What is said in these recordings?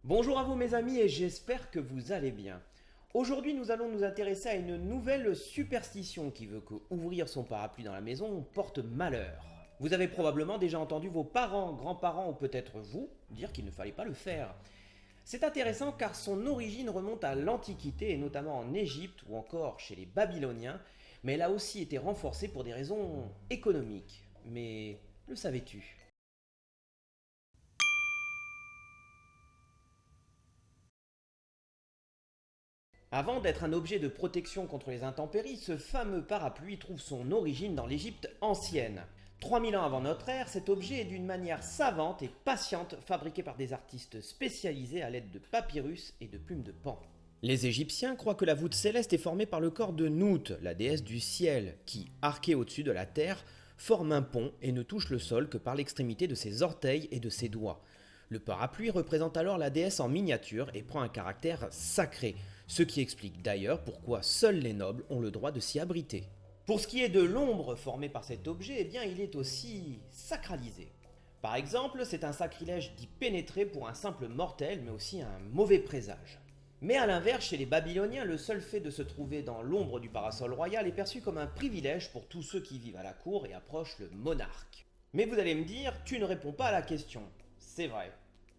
Bonjour à vous mes amis et j'espère que vous allez bien. Aujourd'hui nous allons nous intéresser à une nouvelle superstition qui veut que ouvrir son parapluie dans la maison porte malheur. Vous avez probablement déjà entendu vos parents, grands-parents ou peut-être vous dire qu'il ne fallait pas le faire. C'est intéressant car son origine remonte à l'Antiquité et notamment en Égypte ou encore chez les Babyloniens, mais elle a aussi été renforcée pour des raisons économiques. Mais le savais-tu ? Avant d'être un objet de protection contre les intempéries, ce fameux parapluie trouve son origine dans l'Égypte ancienne. 3000 ans avant notre ère, cet objet est d'une manière savante et patiente fabriqué par des artistes spécialisés à l'aide de papyrus et de plumes de paon. Les Égyptiens croient que la voûte céleste est formée par le corps de Nout, la déesse du ciel, qui, arquée au-dessus de la terre, forme un pont et ne touche le sol que par l'extrémité de ses orteils et de ses doigts. Le parapluie représente alors la déesse en miniature et prend un caractère sacré, ce qui explique d'ailleurs pourquoi seuls les nobles ont le droit de s'y abriter. Pour ce qui est de l'ombre formée par cet objet, eh bien il est aussi sacralisé. Par exemple, c'est un sacrilège d'y pénétrer pour un simple mortel, mais aussi un mauvais présage. Mais à l'inverse, chez les Babyloniens, le seul fait de se trouver dans l'ombre du parasol royal est perçu comme un privilège pour tous ceux qui vivent à la cour et approchent le monarque. Mais vous allez me dire, tu ne réponds pas à la question. C'est vrai,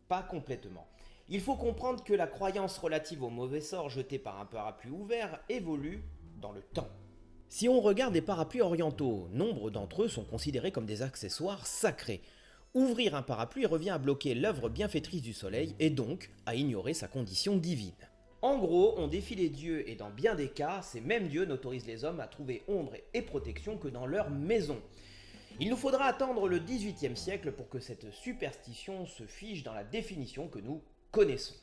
pas complètement. Il faut comprendre que la croyance relative au mauvais sort jeté par un parapluie ouvert évolue dans le temps. Si on regarde les parapluies orientaux, nombre d'entre eux sont considérés comme des accessoires sacrés. Ouvrir un parapluie revient à bloquer l'œuvre bienfaitrice du soleil et donc à ignorer sa condition divine. En gros, on défie les dieux et dans bien des cas, ces mêmes dieux n'autorisent les hommes à trouver ombre et protection que dans leur maison. Il nous faudra attendre le XVIIIe siècle pour que cette superstition se fige dans la définition que nous connaissons.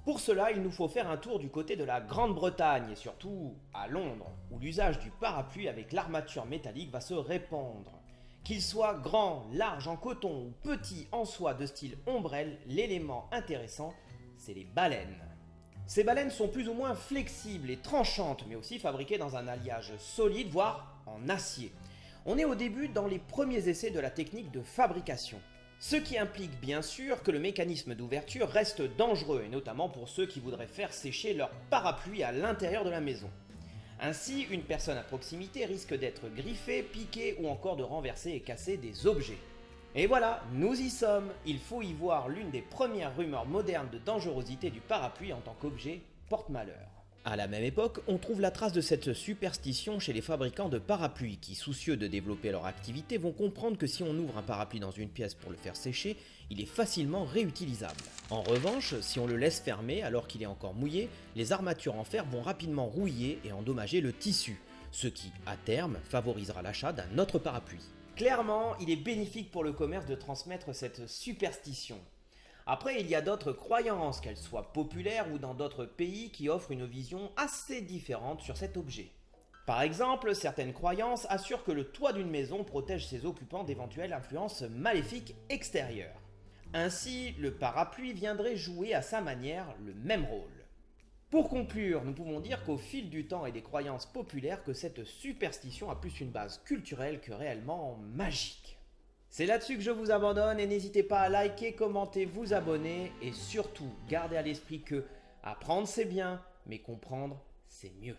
Pour cela, il nous faut faire un tour du côté de la Grande-Bretagne et surtout à Londres, où l'usage du parapluie avec l'armature métallique va se répandre. Qu'il soit grand, large en coton ou petit en soie de style ombrelle, l'élément intéressant, c'est les baleines. Ces baleines sont plus ou moins flexibles et tranchantes, mais aussi fabriquées dans un alliage solide, voire en acier. On est au début dans les premiers essais de la technique de fabrication. Ce qui implique bien sûr que le mécanisme d'ouverture reste dangereux, et notamment pour ceux qui voudraient faire sécher leur parapluie à l'intérieur de la maison. Ainsi, une personne à proximité risque d'être griffée, piquée ou encore de renverser et casser des objets. Et voilà, nous y sommes. Il faut y voir l'une des premières rumeurs modernes de dangerosité du parapluie en tant qu'objet porte-malheur. À la même époque, on trouve la trace de cette superstition chez les fabricants de parapluies qui, soucieux de développer leur activité, vont comprendre que si on ouvre un parapluie dans une pièce pour le faire sécher, il est facilement réutilisable. En revanche, si on le laisse fermer alors qu'il est encore mouillé, les armatures en fer vont rapidement rouiller et endommager le tissu, ce qui, à terme, favorisera l'achat d'un autre parapluie. Clairement, il est bénéfique pour le commerce de transmettre cette superstition. Après, il y a d'autres croyances, qu'elles soient populaires ou dans d'autres pays, qui offrent une vision assez différente sur cet objet. Par exemple, certaines croyances assurent que le toit d'une maison protège ses occupants d'éventuelles influences maléfiques extérieures. Ainsi, le parapluie viendrait jouer à sa manière le même rôle. Pour conclure, nous pouvons dire qu'au fil du temps et des croyances populaires, que cette superstition a plus une base culturelle que réellement magique. C'est là-dessus que je vous abandonne et n'hésitez pas à liker, commenter, vous abonner et surtout gardez à l'esprit que apprendre c'est bien, mais comprendre c'est mieux.